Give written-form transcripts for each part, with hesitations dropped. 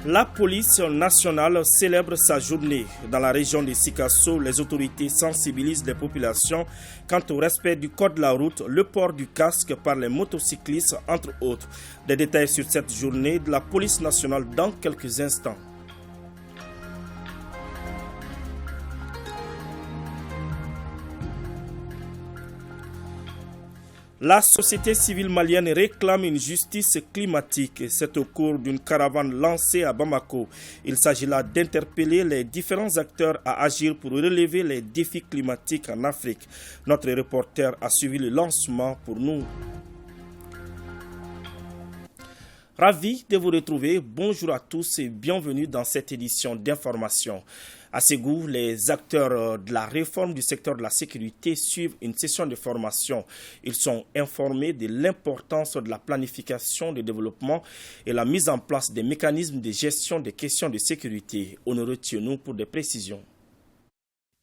La police nationale célèbre sa journée. Dans la région de Sikasso, les autorités sensibilisent les populations quant au respect du code de la route, le port du casque par les motocyclistes, entre autres. Des détails sur cette journée de la police nationale dans quelques instants. La société civile malienne réclame une justice climatique. C'est au cours d'une caravane lancée à Bamako. Il s'agit là d'interpeller les différents acteurs à agir pour relever les défis climatiques en Afrique. Notre reporter a suivi le lancement pour nous. Ravi de vous retrouver. Bonjour à tous et bienvenue dans cette édition d'information. À Ségou, les acteurs de la réforme du secteur de la sécurité suivent une session de formation. Ils sont informés de l'importance de la planification de développement et la mise en place des mécanismes de gestion des questions de sécurité. Honoré Thionou pour des précisions.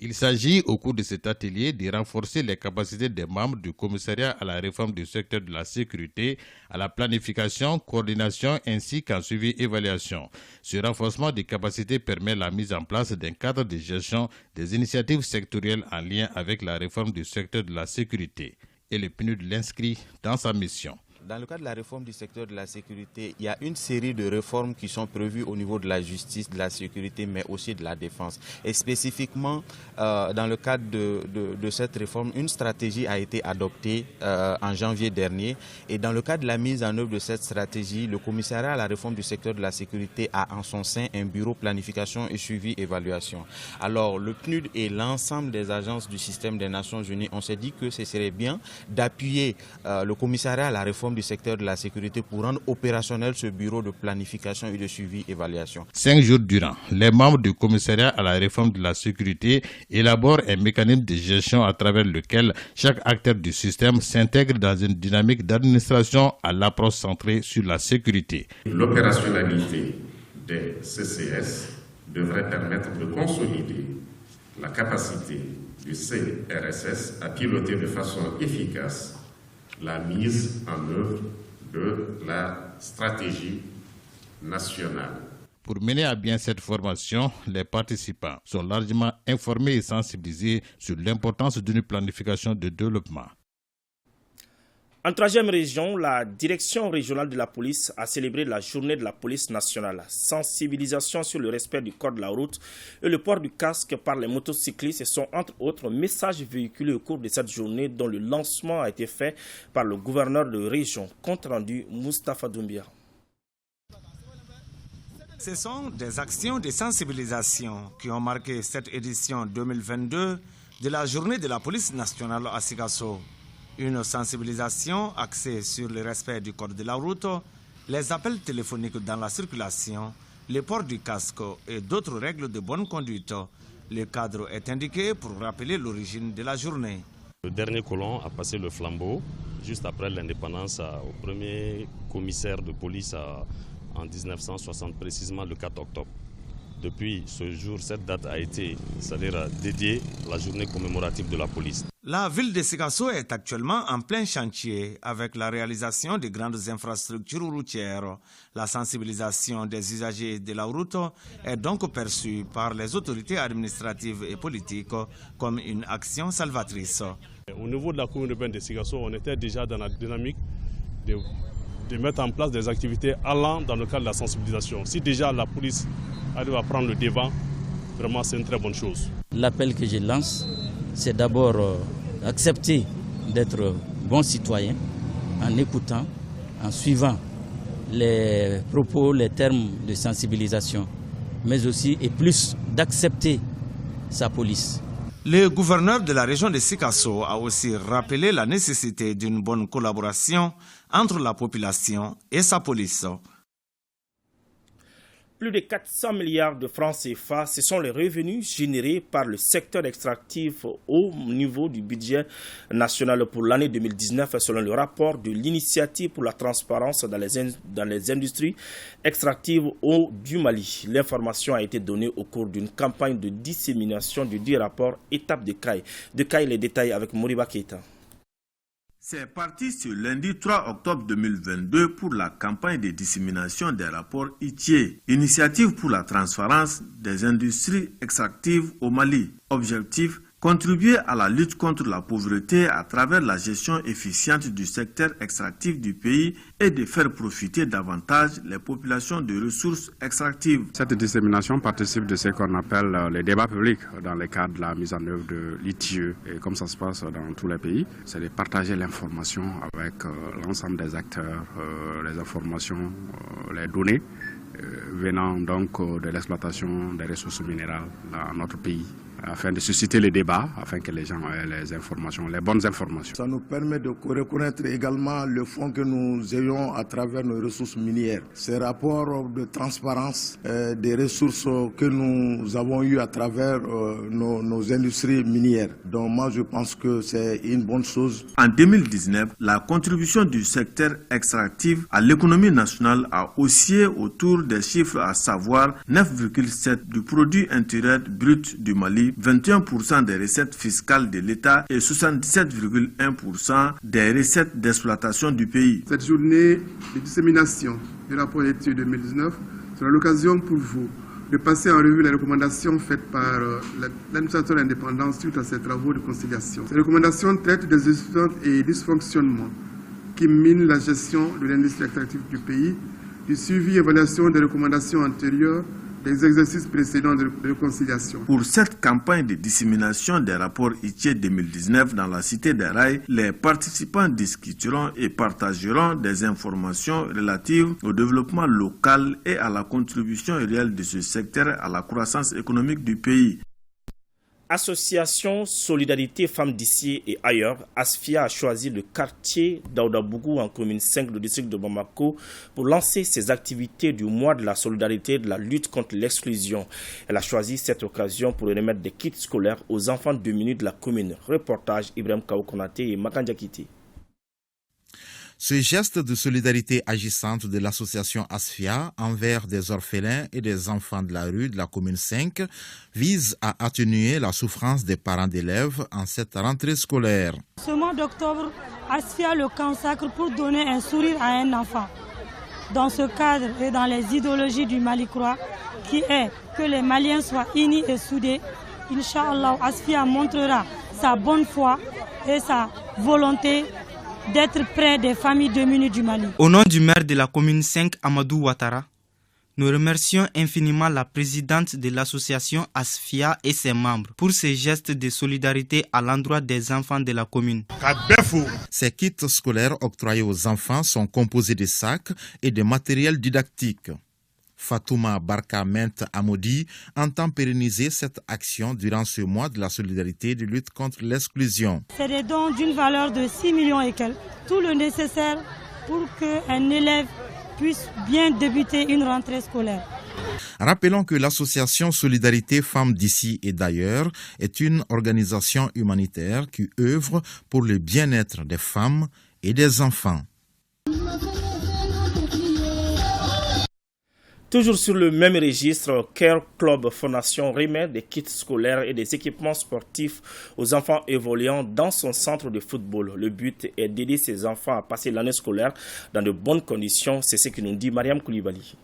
Il s'agit au cours de cet atelier de renforcer les capacités des membres du commissariat à la réforme du secteur de la sécurité, à la planification, coordination ainsi qu'en suivi-évaluation. Ce renforcement des capacités permet la mise en place d'un cadre de gestion des initiatives sectorielles en lien avec la réforme du secteur de la sécurité. Et le PNUD l'inscrit dans sa mission. Dans le cadre de la réforme du secteur de la sécurité, il y a une série de réformes qui sont prévues au niveau de la justice, de la sécurité, mais aussi de la défense. Et spécifiquement, dans le cadre de cette réforme, une stratégie a été adoptée en janvier dernier. Et dans le cadre de la mise en œuvre de cette stratégie, le commissariat à la réforme du secteur de la sécurité a en son sein un bureau planification et suivi-évaluation. Alors, le PNUD et l'ensemble des agences du système des Nations Unies, on s'est dit que ce serait bien d'appuyer le commissariat à la réforme du secteur de la sécurité pour rendre opérationnel ce bureau de planification et de suivi-évaluation. 5 jours durant, les membres du commissariat à la réforme de la sécurité élaborent un mécanisme de gestion à travers lequel chaque acteur du système s'intègre dans une dynamique d'administration à l'approche centrée sur la sécurité. L'opérationnalité des CCS devrait permettre de consolider la capacité du CRSS à piloter de façon efficace la mise en œuvre de la stratégie nationale. Pour mener à bien cette formation, les participants sont largement informés et sensibilisés sur l'importance d'une planification de développement. En troisième région, la direction régionale de la police a célébré la journée de la police nationale. Sensibilisation sur le respect du code de la route et le port du casque par les motocyclistes sont entre autres messages véhiculés au cours de cette journée dont le lancement a été fait par le gouverneur de région. Compte rendu Moustapha Doumbia. Ce sont des actions de sensibilisation qui ont marqué cette édition 2022 de la journée de la police nationale à Sikasso. Une sensibilisation axée sur le respect du code de la route, les appels téléphoniques dans la circulation, le port du casque et d'autres règles de bonne conduite. Le cadre est indiqué pour rappeler l'origine de la journée. Le dernier colon a passé le flambeau juste après l'indépendance au premier commissaire de police en 1960, précisément le 4 octobre. Depuis ce jour, cette date a été, c'est-à-dire dédiée à la journée commémorative de la police. La ville de Sikasso est actuellement en plein chantier avec la réalisation de grandes infrastructures routières. La sensibilisation des usagers de la route est donc perçue par les autorités administratives et politiques comme une action salvatrice. Au niveau de la commune urbaine de Sikasso, on était déjà dans la dynamique de mettre en place des activités allant dans le cadre de la sensibilisation. Si déjà la police arrive à prendre le devant, vraiment c'est une très bonne chose. L'appel que je lance, c'est d'abord accepter d'être bon citoyen en écoutant, en suivant les propos, les termes de sensibilisation, mais aussi et plus d'accepter sa police. Le gouverneur de la région de Sikasso a aussi rappelé la nécessité d'une bonne collaboration entre la population et sa police. Plus de 400 milliards de francs CFA, ce sont les revenus générés par le secteur extractif au niveau du budget national pour l'année 2019, selon le rapport de l'initiative pour la transparence dans les industries extractives du Mali. L'information a été donnée au cours d'une campagne de dissémination du dit rapport étape de Caille. De Caille, les détails avec Moriba Keita. C'est parti ce lundi 3 octobre 2022 pour la campagne de dissémination des rapports ITIE, initiative pour la transparence des industries extractives au Mali. Objectif: contribuer à la lutte contre la pauvreté à travers la gestion efficiente du secteur extractif du pays et de faire profiter davantage les populations de ressources extractives. Cette dissémination participe de ce qu'on appelle les débats publics dans le cadre de la mise en œuvre de l'ITIE. Et comme ça se passe dans tous les pays, c'est de partager l'information avec l'ensemble des acteurs, les informations, les données venant donc de l'exploitation des ressources minérales dans notre pays, afin de susciter les débats, afin que les gens aient les informations, les bonnes informations. Ça nous permet de reconnaître également le fonds que nous ayons à travers nos ressources minières. Ces rapports de transparence des ressources que nous avons eu à travers nos industries minières. Donc moi je pense que c'est une bonne chose. En 2019, la contribution du secteur extractif à l'économie nationale a oscillé autour des chiffres, à savoir 9,7% du produit intérieur brut du Mali, 21% des recettes fiscales de l'État et 77,1% des recettes d'exploitation du pays. Cette journée de dissémination du rapport étude 2019 sera l'occasion pour vous de passer en revue les recommandations faites par l'administrateur indépendant suite à ces travaux de conciliation. Ces recommandations traitent des incidents et dysfonctionnements qui minent la gestion de l'industrie extractive du pays, du suivi et évaluation des recommandations antérieures des exercices précédents de réconciliation. Pour cette campagne de dissémination des rapports ITIE 2019 dans la cité des rails, les participants discuteront et partageront des informations relatives au développement local et à la contribution réelle de ce secteur à la croissance économique du pays. Association Solidarité Femmes d'ici et ailleurs, ASFIA a choisi le quartier d'Aoudabougou en commune 5 du district de Bamako pour lancer ses activités du mois de la solidarité et de la lutte contre l'exclusion. Elle a choisi cette occasion pour remettre des kits scolaires aux enfants démunis de la commune. Reportage Ibrahim Kaoukonate et Makandiakiti. Ce geste de solidarité agissante de l'association ASFIA envers des orphelins et des enfants de la rue de la commune 5 vise à atténuer la souffrance des parents d'élèves en cette rentrée scolaire. Ce mois d'octobre, ASFIA le consacre pour donner un sourire à un enfant. Dans ce cadre et dans les idéologies du Mali croix, qui est que les Maliens soient unis et soudés, Inch'Allah, ASFIA montrera sa bonne foi et sa volonté d'être près des familles démunies du Mali. Au nom du maire de la commune 5, Amadou Ouattara, nous remercions infiniment la présidente de l'association ASFIA et ses membres pour ces gestes de solidarité à l'endroit des enfants de la commune. Ces kits scolaires octroyés aux enfants sont composés de sacs et de matériel didactique. Fatouma Barka Ment Amodi entend pérenniser cette action durant ce mois de la solidarité de lutte contre l'exclusion. C'est des dons d'une valeur de 6 millions et quelques. Tout le nécessaire pour qu'un élève puisse bien débuter une rentrée scolaire. Rappelons que l'association Solidarité Femmes d'ici et d'ailleurs est une organisation humanitaire qui œuvre pour le bien-être des femmes et des enfants. Toujours sur le même registre, Care Club Fondation remet des kits scolaires et des équipements sportifs aux enfants évoluant dans son centre de football. Le but est d'aider ces enfants à passer l'année scolaire dans de bonnes conditions. C'est ce que nous dit Mariam Koulibaly.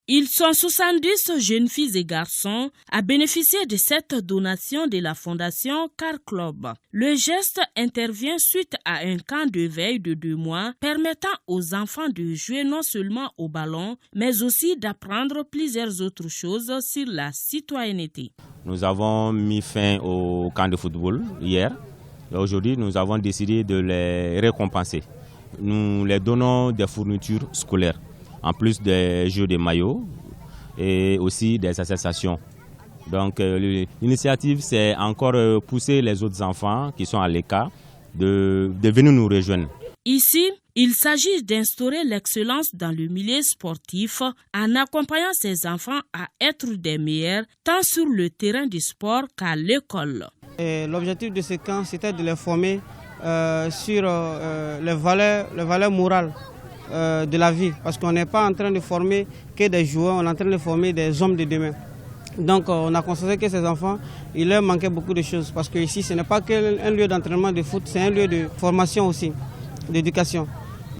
Ils sont 70 jeunes filles et garçons à bénéficier de cette donation de la Fondation Car Club. Le geste intervient suite à un camp de veille de 2 mois permettant aux enfants de jouer non seulement au ballon, mais aussi d'apprendre plusieurs autres choses sur la citoyenneté. Nous avons mis fin au camp de football hier. Et aujourd'hui, nous avons décidé de les récompenser. Nous les donnons des fournitures scolaires, en plus des jeux de maillots et aussi des associations. Donc l'initiative, c'est encore pousser les autres enfants qui sont à l'écart de venir nous rejoindre. Ici, il s'agit d'instaurer l'excellence dans le milieu sportif en accompagnant ces enfants à être des meilleurs tant sur le terrain du sport qu'à l'école. L'objectif de ce camp, c'était de les former sur les valeurs morales de la vie, parce qu'on n'est pas en train de former que des joueurs, on est en train de former des hommes de demain. Donc on a constaté que ces enfants il leur manquait beaucoup de choses. Parce que ici, ce n'est pas qu'un lieu d'entraînement de foot, c'est un lieu de formation aussi, d'éducation.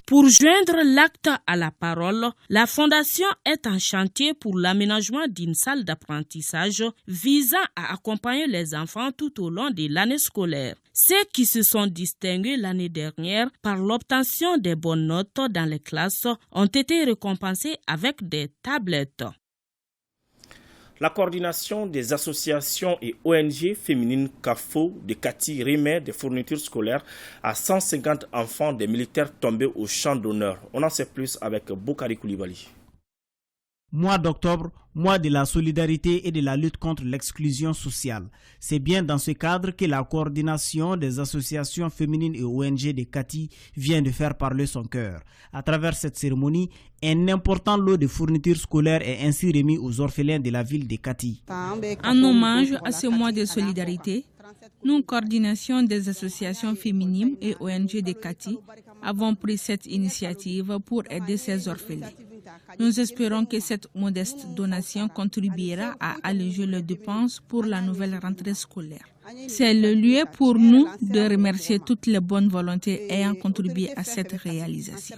Pour joindre l'acte à la parole, la Fondation est en chantier pour l'aménagement d'une salle d'apprentissage visant à accompagner les enfants tout au long de l'année scolaire. Ceux qui se sont distingués l'année dernière par l'obtention des bonnes notes dans les classes ont été récompensés avec des tablettes. La coordination des associations et ONG féminines CAFO de Kati remet des fournitures scolaires à 150 enfants des militaires tombés au champ d'honneur. On en sait plus avec Boukari Koulibaly. Mois d'octobre, mois de la solidarité et de la lutte contre l'exclusion sociale. C'est bien dans ce cadre que la coordination des associations féminines et ONG de Kati vient de faire parler son cœur. À travers cette cérémonie, un important lot de fournitures scolaires est ainsi remis aux orphelins de la ville de Kati. En hommage à ce mois de solidarité, nous, coordination des associations féminines et ONG de Kati, avons pris cette initiative pour aider ces orphelins. Nous espérons que cette modeste donation contribuera à alléger les dépenses pour la nouvelle rentrée scolaire. C'est le lieu pour nous de remercier toutes les bonnes volontés ayant contribué à cette réalisation.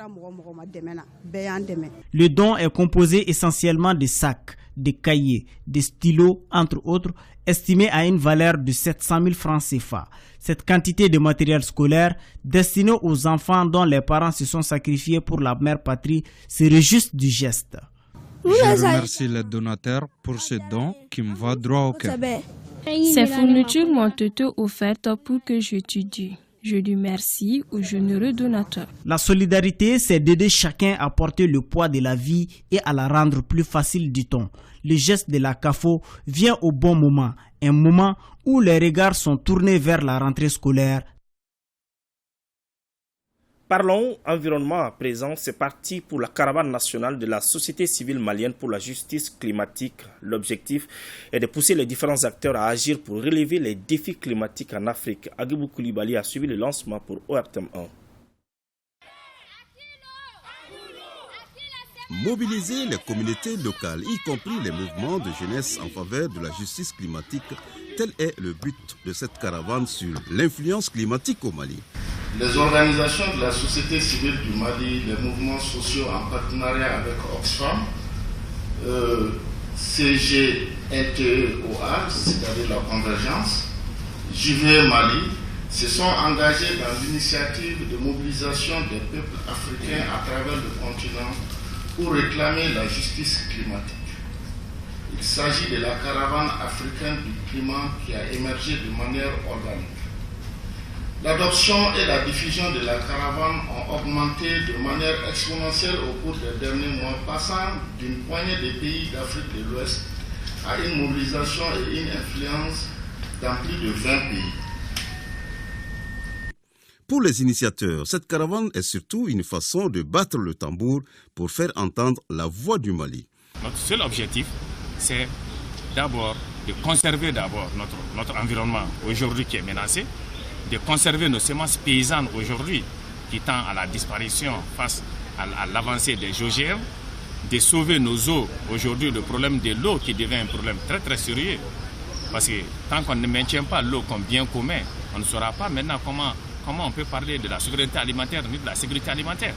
Le don est composé essentiellement de sacs, de cahiers, de stylos, entre autres, estimés à une valeur de 700 000 francs CFA. Cette quantité de matériel scolaire destiné aux enfants dont les parents se sont sacrifiés pour la mère patrie serait juste du geste. Je remercie les donateurs pour ce don qui me va droit au cœur. Ces fournitures m'ont été offertes pour que j'étudie. Je dis merci aux généreux donateurs. La solidarité, c'est d'aider chacun à porter le poids de la vie et à la rendre plus facile, dit-on. Le geste de la CAFO vient au bon moment, un moment où les regards sont tournés vers la rentrée scolaire. Parlons environnement à présent. C'est parti pour la caravane nationale de la société civile malienne pour la justice climatique. L'objectif est de pousser les différents acteurs à agir pour relever les défis climatiques en Afrique. Agibou Koulibaly a suivi le lancement pour ORTM 1. Mobiliser les communautés locales, y compris les mouvements de jeunesse en faveur de la justice climatique, tel est le but de cette caravane sur l'influence climatique au Mali. Les organisations de la société civile du Mali, les mouvements sociaux en partenariat avec Oxfam, CGNTOA, c'est-à-dire la convergence, JV Mali, se sont engagés dans l'initiative de mobilisation des peuples africains à travers le continent pour réclamer la justice climatique. Il s'agit de la caravane africaine du climat qui a émergé de manière organique. L'adoption et la diffusion de la caravane ont augmenté de manière exponentielle au cours des derniers mois, passant d'une poignée de pays d'Afrique de l'Ouest à une mobilisation et une influence dans plus de 20 pays. Pour les initiateurs, cette caravane est surtout une façon de battre le tambour pour faire entendre la voix du Mali. Notre seul objectif, c'est d'abord de conserver notre environnement aujourd'hui qui est menacé, de conserver nos semences paysannes aujourd'hui qui tend à la disparition face à l'avancée des OGM, de sauver nos eaux. Aujourd'hui, le problème de l'eau qui devient un problème très très sérieux. Parce que tant qu'on ne maintient pas l'eau comme bien commun, on ne saura pas maintenant comment on peut parler de la souveraineté alimentaire ni de la sécurité alimentaire.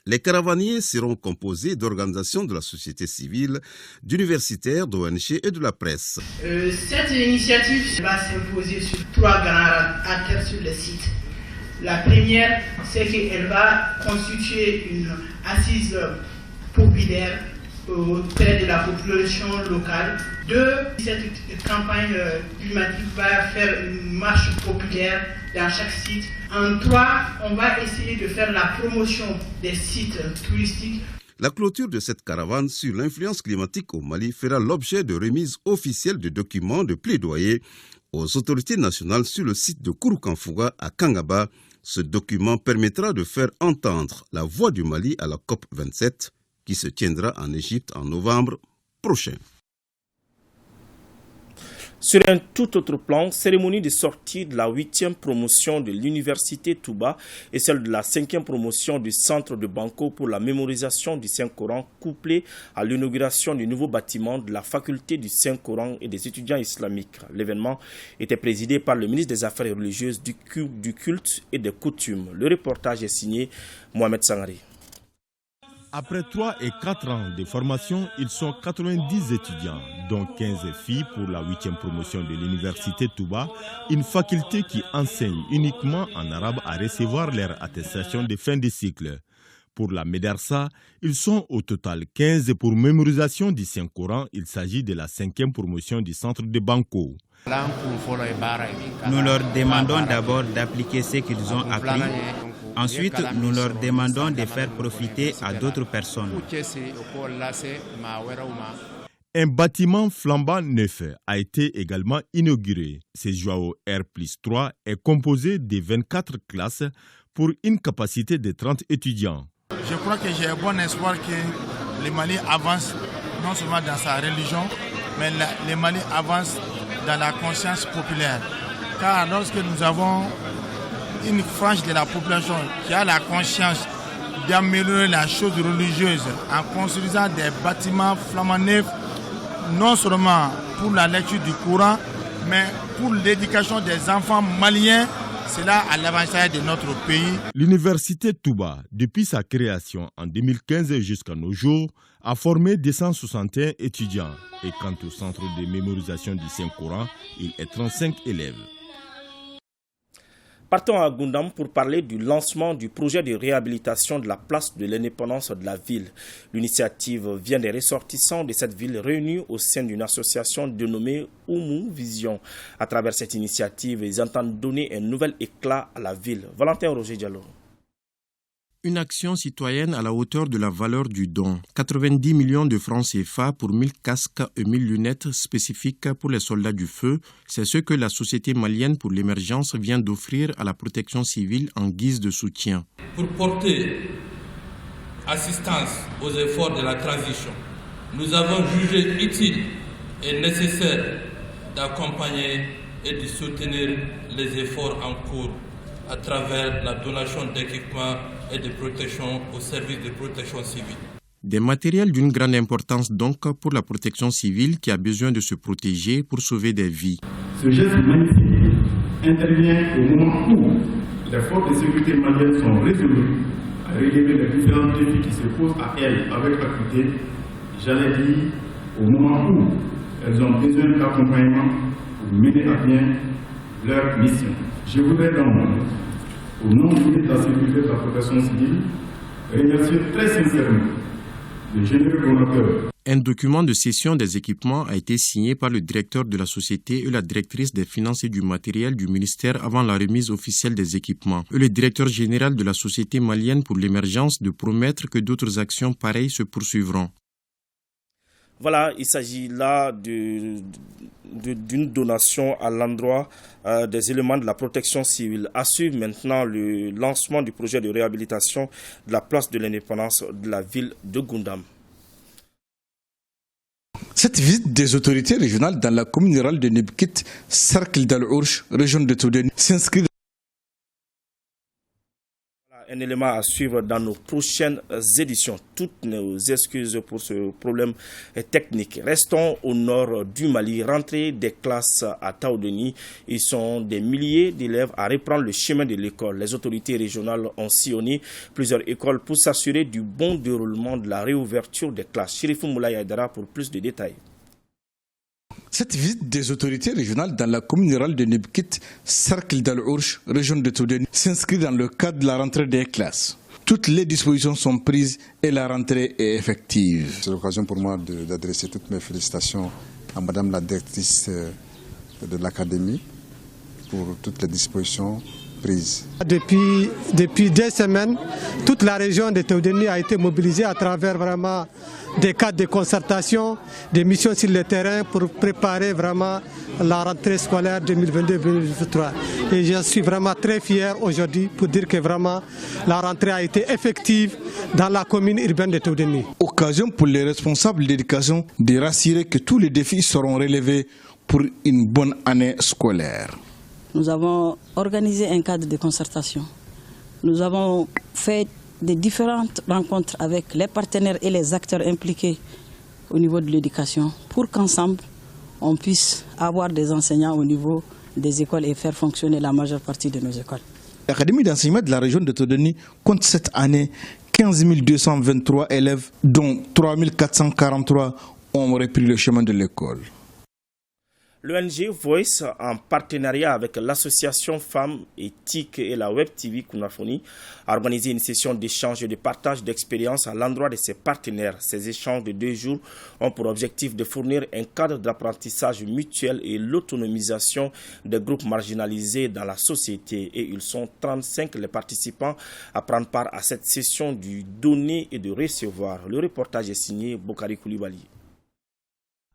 Les caravaniers seront composés d'organisations de la société civile, d'universitaires, d'ONG et de la presse. Cette initiative va s'imposer sur 3 grands acteurs sur le site. La première, c'est qu'elle va constituer une assise populaire auprès de la population locale. 2, cette campagne climatique va faire une marche populaire dans chaque site. En 3, on va essayer de faire la promotion des sites touristiques. La clôture de cette caravane sur l'influence climatique au Mali fera l'objet de remises officielles de documents de plaidoyer aux autorités nationales sur le site de Kouroukanfouga à Kangaba. Ce document permettra de faire entendre la voix du Mali à la COP 27 qui se tiendra en Égypte en novembre prochain. Sur un tout autre plan, cérémonie de sortie de la 8e promotion de l'université Touba et celle de la 5e promotion du centre de Banco pour la mémorisation du Saint-Coran, couplée à l'inauguration du nouveau bâtiment de la faculté du Saint-Coran et des étudiants islamiques. L'événement était présidé par le ministre des Affaires religieuses, du culte et des coutumes. Le reportage est signé Mohamed Sangari. Après 3 et 4 ans de formation, ils sont 90 étudiants, dont 15 filles pour la 8e promotion de l'université Touba, une faculté qui enseigne uniquement en arabe à recevoir leur attestation de fin de cycle. Pour la Médersa, ils sont au total 15 pour mémorisation du Saint-Coran. Il s'agit de la 5e promotion du centre de Banco. Nous leur demandons d'abord d'appliquer ce qu'ils ont appris. Ensuite, nous leur demandons de faire profiter à d'autres personnes. Un bâtiment flambant neuf a été également inauguré. Ce Joao R+3 est composé de 24 classes pour une capacité de 30 étudiants. Je crois que j'ai un bon espoir que le Mali avance non seulement dans sa religion, mais le Mali avance dans la conscience populaire. Car lorsque nous avons une frange de la population qui a la conscience d'améliorer la chose religieuse en construisant des bâtiments flambant neufs, non seulement pour la lecture du Coran, mais pour l'éducation des enfants maliens, c'est là à l'avantage de notre pays. L'université Touba, depuis sa création en 2015 jusqu'à nos jours, a formé 261 étudiants. Et quant au centre de mémorisation du Saint-Coran, il est 35 élèves. Partons à Goundam pour parler du lancement du projet de réhabilitation de la place de l'indépendance de la ville. L'initiative vient des ressortissants de cette ville réunis au sein d'une association dénommée Oumou Vision. À travers cette initiative, ils entendent donner un nouvel éclat à la ville. Valentin Roger Diallo. Une action citoyenne à la hauteur de la valeur du don. 90 millions de francs CFA pour 1000 casques et 1000 lunettes spécifiques pour les soldats du feu. C'est ce que la Société malienne pour l'émergence vient d'offrir à la protection civile en guise de soutien. Pour porter assistance aux efforts de la transition, nous avons jugé utile et nécessaire d'accompagner et de soutenir les efforts en cours à travers la donation d'équipements et de protection au service de protection civile. Des matériels d'une grande importance donc pour la protection civile qui a besoin de se protéger pour sauver des vies. Ce geste magnifique intervient au moment où les forces de sécurité maliennes sont résolues à relever les différents défis qui se posent à elles avec acuité, j'allais dire au moment où elles ont besoin d'accompagnement pour mener à bien leur mission. Je voudrais donc, au nom du ministre de la Sécurité et de la Protection civile, remercier très sincèrement les généreux donateurs. Un document de cession des équipements a été signé par le directeur de la société et la directrice des finances et du matériel du ministère avant la remise officielle des équipements. Et le directeur général de la Société malienne pour l'émergence de promettre que d'autres actions pareilles se poursuivront. Voilà, il s'agit là d'une donation à l'endroit des éléments de la protection civile. À suivre maintenant le lancement du projet de réhabilitation de la place de l'indépendance de la ville de Goundam. Cette visite des autorités régionales dans la commune rurale de Nebkit, cercle d'Al-Ourch, région de Toudeni, s'inscrit. Un élément à suivre dans nos prochaines éditions. Toutes nos excuses pour ce problème technique. Restons au nord du Mali. Rentrée des classes à Taoudeni. Ils sont des milliers d'élèves à reprendre le chemin de l'école. Les autorités régionales ont sillonné plusieurs écoles pour s'assurer du bon déroulement de la réouverture des classes. Chérifou Moulay Aydara pour plus de détails. Cette visite des autorités régionales dans la commune rurale de Nebkit, cercle d'Al-Ourch, région de Toudeni, s'inscrit dans le cadre de la rentrée des classes. Toutes les dispositions sont prises et la rentrée est effective. C'est l'occasion pour moi d'adresser toutes mes félicitations à Madame la directrice de l'académie pour toutes les dispositions prises. Depuis 2 semaines, toute la région de Toudeni a été mobilisée à travers vraiment des cadres de concertation, des missions sur le terrain pour préparer vraiment la rentrée scolaire 2022-2023. Et je suis vraiment très fier aujourd'hui pour dire que vraiment la rentrée a été effective dans la commune urbaine de Toudeni. Occasion pour les responsables d'éducation de rassurer que tous les défis seront relevés pour une bonne année scolaire. Nous avons organisé un cadre de concertation. Nous avons fait des différentes rencontres avec les partenaires et les acteurs impliqués au niveau de l'éducation pour qu'ensemble, on puisse avoir des enseignants au niveau des écoles et faire fonctionner la majeure partie de nos écoles. L'Académie d'enseignement de la région de Todoni compte cette année 15 223 élèves, dont 3 443 ont repris le chemin de l'école. L'ONG Voice, en partenariat avec l'association Femmes Éthiques et la Web TV Kunafoni, a organisé une session d'échange et de partage d'expériences à l'endroit de ses partenaires. Ces échanges de 2 jours ont pour objectif de fournir un cadre d'apprentissage mutuel et l'autonomisation des groupes marginalisés dans la société. Et ils sont 35 les participants à prendre part à cette session du donner et de recevoir. Le reportage est signé Bokari Koulibaly.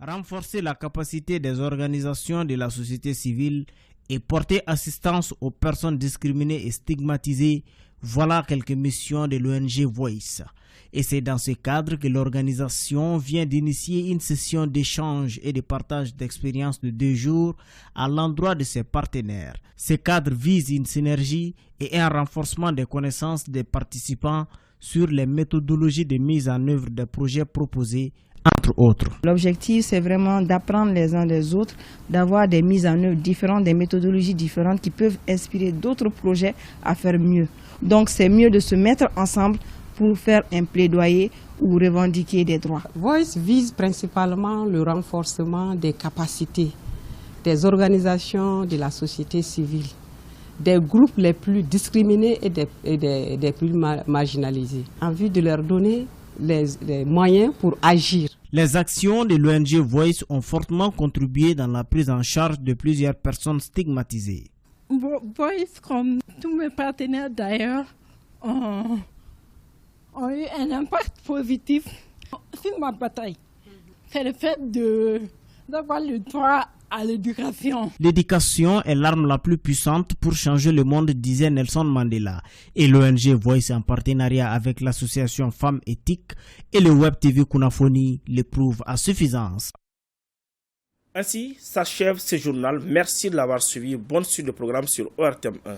Renforcer la capacité des organisations de la société civile et porter assistance aux personnes discriminées et stigmatisées, voilà quelques missions de l'ONG Voice. Et c'est dans ce cadre que l'organisation vient d'initier une session d'échange et de partage d'expériences de 2 jours à l'endroit de ses partenaires. Ce cadre vise une synergie et un renforcement des connaissances des participants sur les méthodologies de mise en œuvre des projets proposés, entre autres. L'objectif, c'est vraiment d'apprendre les uns des autres, d'avoir des mises en œuvre différentes, des méthodologies différentes qui peuvent inspirer d'autres projets à faire mieux. Donc, c'est mieux de se mettre ensemble pour faire un plaidoyer ou revendiquer des droits. Voice vise principalement le renforcement des capacités des organisations de la société civile, des groupes les plus discriminés et des plus marginalisés, en vue de leur donner les moyens pour agir. Les actions de l'ONG Voice ont fortement contribué dans la prise en charge de plusieurs personnes stigmatisées. Voice, comme tous mes partenaires d'ailleurs, ont eu un impact positif sur ma bataille. C'est le fait d'avoir le droit à l'éducation. L'éducation est l'arme la plus puissante pour changer le monde, disait Nelson Mandela. Et l'ONG Voice, en partenariat avec l'association Femmes Éthiques et le Web TV Kunafoni, l'éprouve à suffisance. Ainsi s'achève ce journal. Merci de l'avoir suivi. Bonne suite de programme sur ORTM1.